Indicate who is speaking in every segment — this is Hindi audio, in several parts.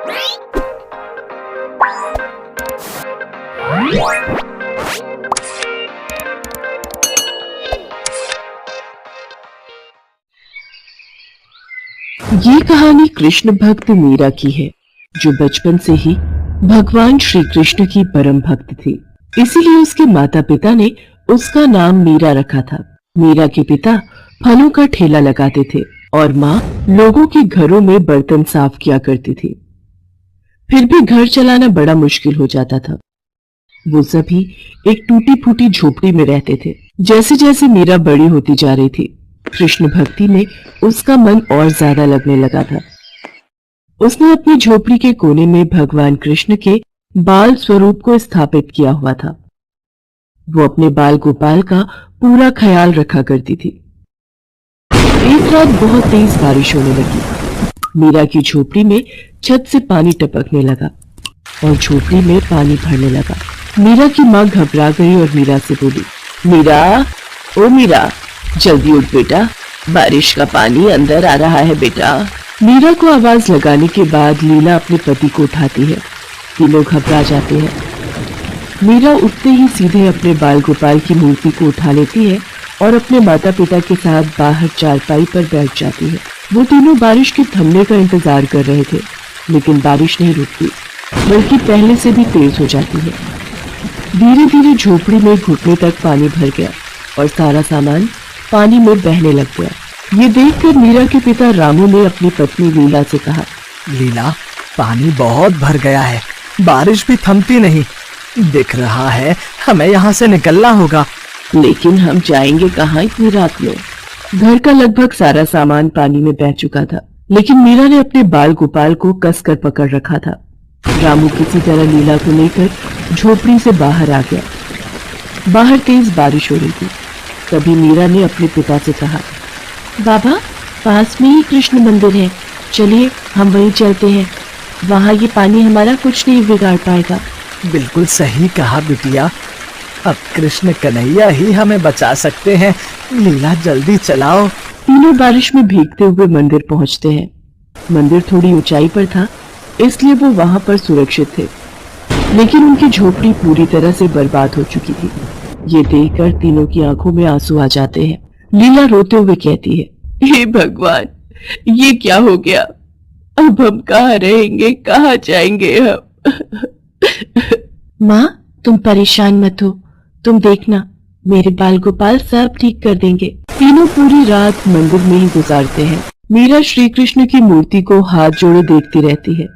Speaker 1: ये कहानी कृष्ण भक्त मीरा की है, जो बचपन से ही भगवान श्री कृष्ण की परम भक्त थी। इसीलिए उसके माता पिता ने उसका नाम मीरा रखा था। मीरा के पिता फलों का ठेला लगाते थे और माँ लोगों के घरों में बर्तन साफ किया करती थी। फिर भी घर चलाना बड़ा मुश्किल हो जाता था। वो सभी एक टूटी फूटी झोपड़ी में रहते थे। जैसे जैसे मीरा बड़ी होती जा रही थी, कृष्ण भक्ति में उसका मन और ज्यादा लगने लगा था। उसने अपनी झोपड़ी के कोने में भगवान कृष्ण के बाल स्वरूप को स्थापित किया हुआ था। वो अपने बाल गोपाल का पूरा ख्याल रखा करती थी। एक रात बहुत तेज बारिश होने लगी। मीरा की झोपड़ी में छत से पानी टपकने लगा और झोपड़ी में पानी भरने लगा। मीरा की माँ घबरा गई और मीरा से बोली, मीरा, ओ मीरा, जल्दी उठ बेटा, बारिश का पानी अंदर आ रहा है बेटा। मीरा को आवाज लगाने के बाद लीला अपने पति को उठाती है। तीनों घबरा जाते हैं। मीरा उठते ही सीधे अपने बाल गोपाल की मूर्ति को उठा लेती है और अपने माता पिता के साथ बाहर चारपाई पर बैठ जाती है। वो तीनों बारिश के थमने का इंतजार कर रहे थे, लेकिन बारिश नहीं रुकती, बल्कि पहले से भी तेज हो जाती है। धीरे धीरे झोपड़ी में घुटने तक पानी भर गया और सारा सामान पानी में बहने लग गया। ये देखकर मीरा के पिता रामू ने अपनी पत्नी लीला से कहा,
Speaker 2: लीला, पानी बहुत भर गया है, बारिश भी थमती नहीं। दिख रहा है हमें यहाँ से निकलना होगा।
Speaker 1: लेकिन हम जाएंगे कहाँ इतनी रात में? घर का लगभग सारा सामान पानी में बह चुका था, लेकिन मीरा ने अपने बाल गोपाल को कसकर पकड़ रखा था। रामू किसी तरह लीला को लेकर झोपड़ी से बाहर आ गया। बाहर तेज बारिश हो रही थी। तभी मीरा ने अपने पिता से कहा, बाबा, पास में ही कृष्ण मंदिर है, चलिए हम वहीं चलते हैं। वहाँ ये पानी हमारा कुछ नहीं बिगाड़ पाएगा।
Speaker 2: बिल्कुल सही कहा बिटिया, अब कृष्ण कन्हैया ही हमें बचा सकते हैं। लीला, जल्दी चलाओ।
Speaker 1: तीनों बारिश में भीगते हुए मंदिर पहुंचते हैं। मंदिर थोड़ी ऊंचाई पर था, इसलिए वो वहां पर सुरक्षित थे, लेकिन उनकी झोपड़ी पूरी तरह से बर्बाद हो चुकी थी। ये देखकर तीनों की आंखों में आंसू आ जाते हैं। लीला रोते हुए कहती है, हे भगवान, ये क्या हो गया? अब हम कहाँ रहेंगे, कहाँ जाएंगे हम? माँ, तुम परेशान मत हो, तुम देखना, मेरे बाल गोपाल सब ठीक कर देंगे। तीनों पूरी रात मंदिर में ही गुजारते हैं। मीरा श्री कृष्ण की मूर्ति को हाथ जोड़े देखती रहती है।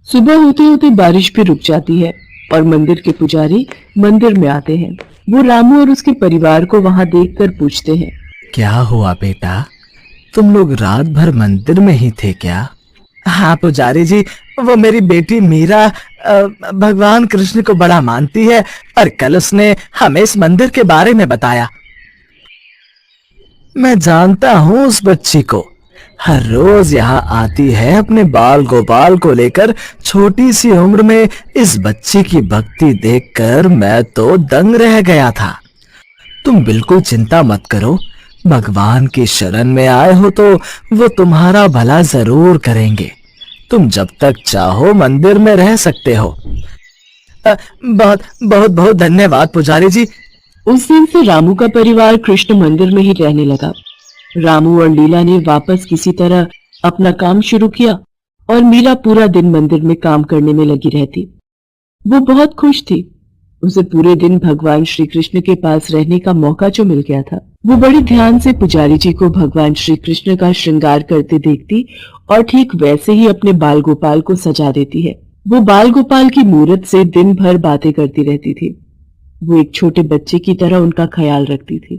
Speaker 1: सुबह होते होते बारिश भी रुक जाती है और मंदिर के पुजारी मंदिर में आते हैं। वो रामू और उसके परिवार को वहां देखकर पूछते हैं,
Speaker 2: क्या हुआ बेटा, तुम लोग रात भर मंदिर में ही थे क्या? हाँ पुजारी जी, वो मेरी बेटी मीरा भगवान कृष्ण को बड़ा मानती है और कल उसने हमें इस मंदिर के बारे में बताया। मैं जानता हूँ उस बच्ची को, हर रोज यहाँ आती है अपने बाल गोपाल को लेकर। छोटी सी उम्र में इस बच्ची की भक्ति देखकर मैं तो दंग रह गया था। तुम बिल्कुल चिंता मत करो, भगवान की शरण में आए हो तो वो तुम्हारा भला जरूर करेंगे। तुम जब तक चाहो मंदिर में रह सकते हो। बहुत बहुत बहुत धन्यवाद पुजारी जी।
Speaker 1: उस दिन से रामू का परिवार कृष्ण मंदिर में ही रहने लगा। रामू और लीला ने वापस किसी तरह अपना काम शुरू किया और मीरा पूरा दिन मंदिर में काम करने में लगी रहती। वो बहुत खुश थी। उसे पूरे दिन भगवान श्री कृष्ण के पास रहने का मौका जो मिल गया था। वो बड़ी ध्यान से पुजारी जी को भगवान श्री कृष्ण का श्रृंगार करते देखती और ठीक वैसे ही अपने बाल गोपाल को सजा देती है। वो बाल गोपाल की मूरत से दिन भर बातें करती रहती थी। वो एक छोटे बच्चे की तरह उनका ख्याल रखती थी।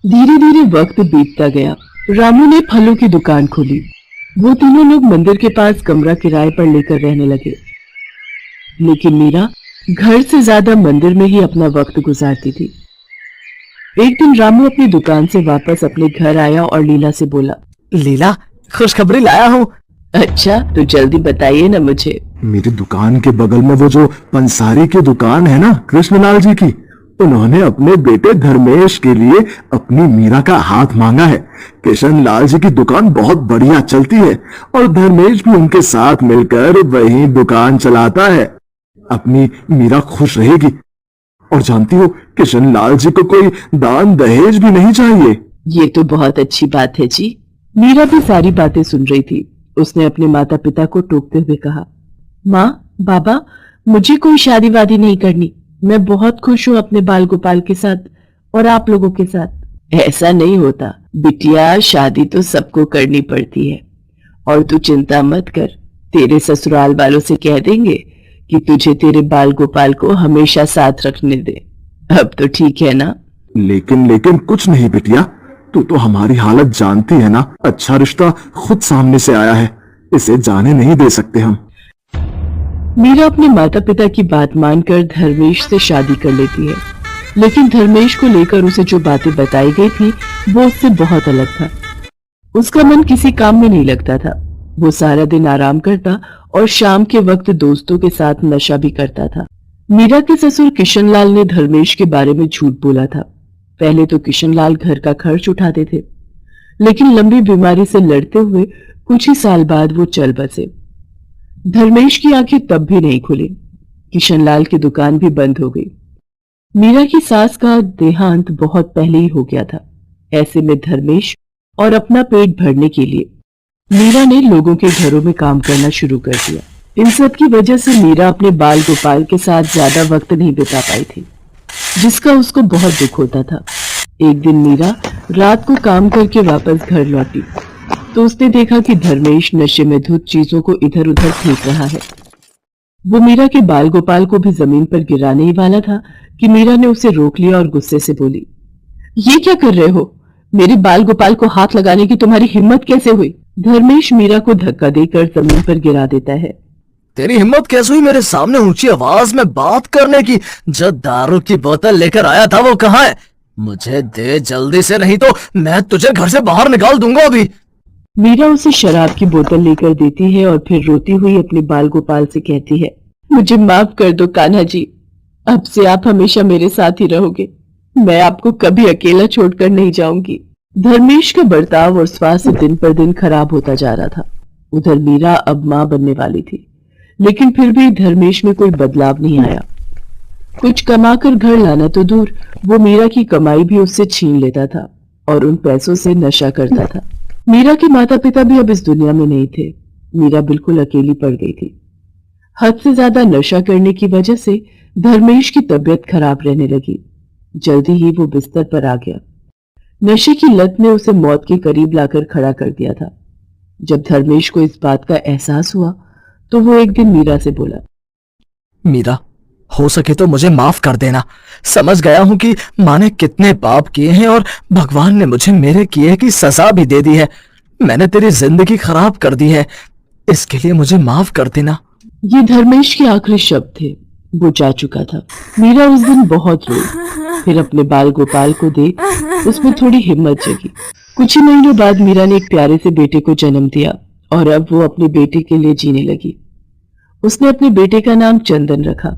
Speaker 1: धीरे धीरे वक्त बीतता गया। रामू ने फलों की दुकान खोली। वो तीनों लोग मंदिर के पास कमरा किराए पर लेकर रहने लगे, लेकिन मीरा घर से ज्यादा मंदिर में ही अपना वक्त गुजारती थी। एक दिन रामू अपनी दुकान से वापस अपने घर आया और लीला से बोला,
Speaker 2: लीला, खुशखबरी लाया हूँ।
Speaker 1: अच्छा, तो जल्दी बताइए ना मुझे।
Speaker 3: मेरी दुकान के बगल में वो जो पंसारी की दुकान है ना कृष्णलाल जी की, उन्होंने अपने बेटे धर्मेश के लिए अपनी मीरा का हाथ मांगा है। किशन लाल जी की दुकान बहुत बढ़िया चलती है और धर्मेश भी उनके साथ मिलकर वही दुकान चलाता है। अपनी मीरा खुश रहेगी। और जानती हो, किशन लाल जी को कोई दान दहेज भी नहीं चाहिए।
Speaker 1: ये तो बहुत अच्छी बात है जी। मीरा भी सारी बातें सुन रही थी। उसने अपने माता पिता को टोकते हुए कहा, माँ, बाबा, मुझे कोई शादी वादी नहीं करनी। मैं बहुत खुश हूँ अपने बाल गोपाल के साथ और आप लोगों के साथ। ऐसा नहीं होता बिटिया, शादी तो सबको करनी पड़ती है। और तू चिंता मत कर, तेरे ससुराल वालों से कह देंगे कि तुझे तेरे बाल गोपाल को हमेशा साथ रखने दे। अब तो ठीक है ना?
Speaker 3: लेकिन कुछ नहीं बिटिया, तू तो हमारी हालत जानती है ना। अच्छा रिश्ता खुद सामने से आया है, इसे जाने नहीं दे सकते हम।
Speaker 1: मीरा अपने माता पिता की बात मानकर धर्मेश से शादी कर लेती है। लेकिन धर्मेश को लेकर उसे जो बातें बताई गई थी वो उससे बहुत अलग था। उसका मन किसी काम में नहीं लगता था। वो सारा दिन आराम करता और शाम के वक्त दोस्तों के साथ नशा भी करता था। मीरा के ससुर किशनलाल ने धर्मेश के बारे में झूठ बोला था। पहले तो किशनलाल घर का खर्च उठाते थे, लेकिन लंबी बीमारी से लड़ते हुए कुछ ही साल बाद वो चल बसे। धर्मेश की आंखें तब भी नहीं खुली। किशनलाल की दुकान भी बंद हो गई। मीरा की सास का देहांत बहुत पहले ही हो गया था। ऐसे में धर्मेश और अपना पेट भरने के लिए मीरा ने लोगों के घरों में काम करना शुरू कर दिया। इन सब की वजह से मीरा अपने बाल गोपाल के साथ ज्यादा वक्त नहीं बिता पाई थी, जिसका उसको बहुत दुख होता था। एक दिन मीरा रात को काम करके वापस घर लौटी तो उसने देखा कि धर्मेश नशे में धुत चीजों को इधर उधर फेंक रहा है। वो मीरा के बाल गोपाल को भी जमीन पर गिराने ही वाला था कि मीरा ने उसे रोक लिया और गुस्से से बोली, ये क्या कर रहे हो? मेरे बाल गोपाल को हाथ लगाने की तुम्हारी हिम्मत कैसे हुई? धर्मेश मीरा को धक्का देकर जमीन पर गिरा देता है।
Speaker 2: तेरी हिम्मत कैसे हुई मेरे सामने ऊंची आवाज में बात करने की? जो दारू की बोतल लेकर आया था वो कहाँ है? मुझे दे जल्दी से, नहीं तो मैं तुझे घर से बाहर निकाल दूंगा अभी।
Speaker 1: मीरा उसे शराब की बोतल लेकर देती है और फिर रोती हुई अपने बाल गोपाल से कहती है, मुझे माफ कर दो कान्हा जी, अब से आप हमेशा मेरे साथ ही रहोगे। मैं आपको कभी अकेला छोड़कर नहीं जाऊंगी। धर्मेश का बर्ताव और स्वास्थ्य दिन पर दिन खराब होता जा रहा था। उधर मीरा अब मां बनने वाली थी, लेकिन फिर भी धर्मेश में कोई बदलाव नहीं आया। कुछ कमाकर घर लाना तो दूर, वो मीरा की कमाई भी उससे छीन लेता था और उन पैसों से नशा करता था। मीरा के माता पिता भी अब इस दुनिया में नहीं थे। मीरा बिल्कुल अकेली पड़ गई थी। हद से ज्यादा नशा करने की वजह से धर्मेश की तबीयत खराब रहने लगी। जल्दी ही वो बिस्तर पर आ गया। नशे की लत ने उसे मौत के करीब लाकर खड़ा कर दिया था। जब धर्मेश को इस बात का एहसास हुआ तो वो एक दिन मीरा से बोला,
Speaker 2: मीरा, हो सके तो मुझे माफ कर देना। समझ गया हूं कि माँ ने कितने पाप किए हैं और भगवान ने मुझे मेरे किए की सजा भी दे दी है। मैंने तेरी जिंदगी खराब कर दी है, इसके लिए मुझे माफ कर देना।
Speaker 1: ये धर्मेश के आखिरी शब्द थे। वो जा चुका था। मीरा उस दिन बहुत रोई। फिर अपने बाल गोपाल को देख उसमें थोड़ी हिम्मत जगी। कुछ ही महीनों बाद मीरा ने एक प्यारे से बेटे को जन्म दिया और अब वो अपने बेटे के लिए जीने लगी। उसने अपने बेटे का नाम चंदन रखा।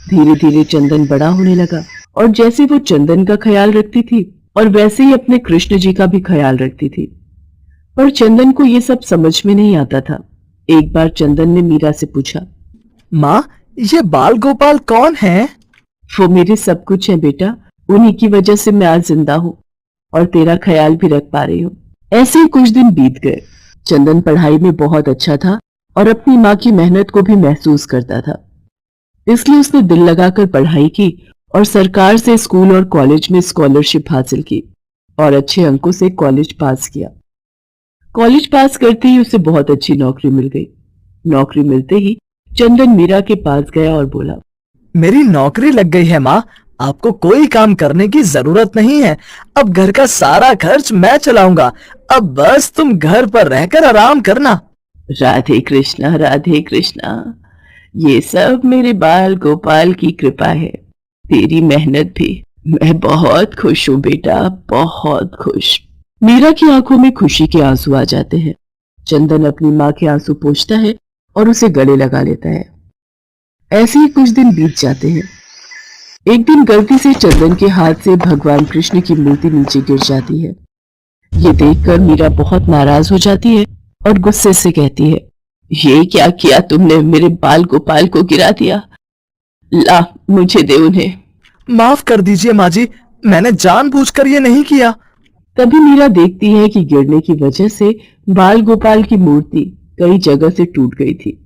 Speaker 1: धीरे धीरे चंदन बड़ा होने लगा और जैसे वो चंदन का ख्याल रखती थी और वैसे ही अपने कृष्ण जी का भी ख्याल रखती थी। पर चंदन को ये सब समझ में नहीं आता था। एक बार चंदन ने मीरा से पूछा,
Speaker 2: माँ, ये बाल गोपाल कौन है?
Speaker 1: वो मेरे सब कुछ है बेटा, उन्हीं की वजह से मैं आज जिंदा हूँ और तेरा ख्याल भी रख पा रही हूँ। ऐसे ही कुछ दिन बीत गए। चंदन पढ़ाई में बहुत अच्छा था और अपनी माँ की मेहनत को भी महसूस करता था, इसलिए उसने दिल लगाकर पढ़ाई की और सरकार से स्कूल और कॉलेज में स्कॉलरशिप हासिल की और अच्छे अंकों से कॉलेज पास किया। कॉलेज पास करते ही उसे बहुत अच्छी नौकरी मिल गई। नौकरी मिलते ही चंदन मीरा के पास गया और बोला,
Speaker 2: मेरी नौकरी लग गई है माँ, आपको कोई काम करने की जरूरत नहीं है। अब घर का सारा खर्च मैं चलाऊंगा। अब बस तुम घर पर रहकर आराम करना।
Speaker 1: राधे कृष्णा, राधे कृष्णा। ये सब मेरे बाल गोपाल की कृपा है, तेरी मेहनत भी। मैं बहुत खुश हूँ बेटा, बहुत खुश। मीरा की आंखों में खुशी के आंसू आ जाते हैं। चंदन अपनी माँ के आंसू पोंछता है और उसे गले लगा लेता है। ऐसे ही कुछ दिन बीत जाते हैं। एक दिन गलती से चंदन के हाथ से भगवान कृष्ण की मूर्ति नीचे गिर जाती है। ये देखकर मीरा बहुत नाराज हो जाती है और गुस्से से कहती है, ये क्या किया तुमने, मेरे बाल गोपाल को गिरा दिया। ला मुझे दे उन्हें।
Speaker 2: माफ कर दीजिए माँ जी, मैंने जानबूझकर ये नहीं किया।
Speaker 1: तभी मीरा देखती है कि गिरने की वजह से बाल गोपाल की मूर्ति कई जगह से टूट गई थी।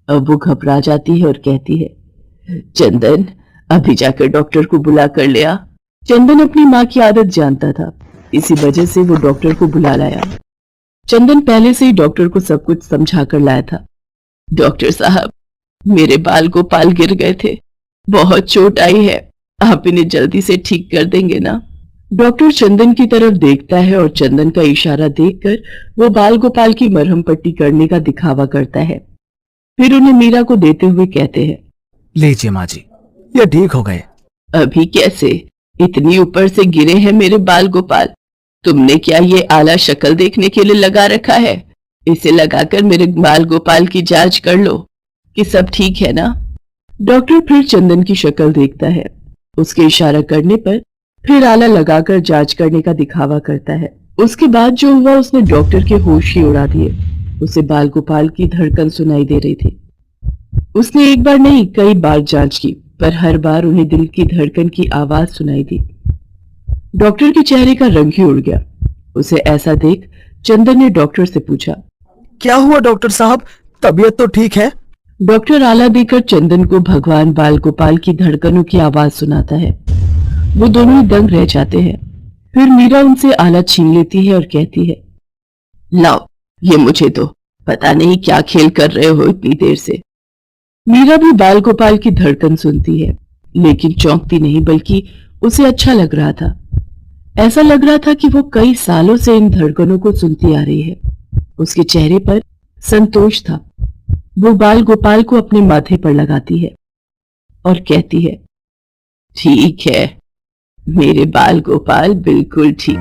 Speaker 1: अब वो घबरा जाती है और कहती है, चंदन अभी जाकर डॉक्टर को बुला कर ले आ। चंदन अपनी माँ की आदत जानता था, इसी वजह से वो डॉक्टर को बुला लाया। चंदन पहले से ही डॉक्टर को सब कुछ समझा कर लाया था। डॉक्टर साहब, मेरे बाल गोपाल गिर गए थे, बहुत चोट आई है, आप इन्हें जल्दी से ठीक कर देंगे ना। डॉक्टर चंदन की तरफ देखता है और चंदन का इशारा देखकर वो बाल गोपाल की मरहम पट्टी करने का दिखावा करता है। फिर उन्हें मीरा को देते हुए कहते हैं,
Speaker 2: लीजिए माँ जी, ये ठीक हो गए।
Speaker 1: अभी कैसे, इतनी ऊपर से गिरे हैं मेरे बाल गोपाल। तुमने क्या ये आला शक्ल देखने के लिए लगा रखा है? इसे लगाकर मेरे बाल गोपाल की जांच कर लो कि सब ठीक है ना। डॉक्टर फिर चंदन की शक्ल देखता है, उसके इशारा करने पर फिर आला लगाकर जांच करने का दिखावा करता है। उसके बाद जो हुआ उसने डॉक्टर के होश ही उड़ा दिए। उसे बाल गोपाल की धड़कन सुनाई दे रही थी। उसने एक बार नहीं कई बार जांच की, पर हर बार उन्हें दिल की धड़कन की आवाज सुनाई दी। डॉक्टर के चेहरे का रंग ही उड़ गया। उसे ऐसा देख चंदन ने डॉक्टर से पूछा,
Speaker 2: क्या हुआ डॉक्टर साहब, तबीयत तो ठीक है?
Speaker 1: डॉक्टर आला देकर चंदन को भगवान बाल गोपाल की धड़कनों की आवाज सुनाता है। वो दोनों ही दंग रह जाते हैं। फिर मीरा उनसे आला छीन लेती है और कहती है, लाओ ये मुझे दो, पता नहीं क्या खेल कर रहे हो इतनी देर से। मीरा भी बाल गोपाल की धड़कन सुनती है, लेकिन चौंकती नहीं, बल्कि उसे अच्छा लग रहा था। ऐसा लग रहा था कि वो कई सालों से इन धड़कनों को सुनती आ रही है। उसके चेहरे पर संतोष था। वो बाल गोपाल को अपने माथे पर लगाती है और कहती है, ठीक है, मेरे बाल गोपाल बिल्कुल ठीक।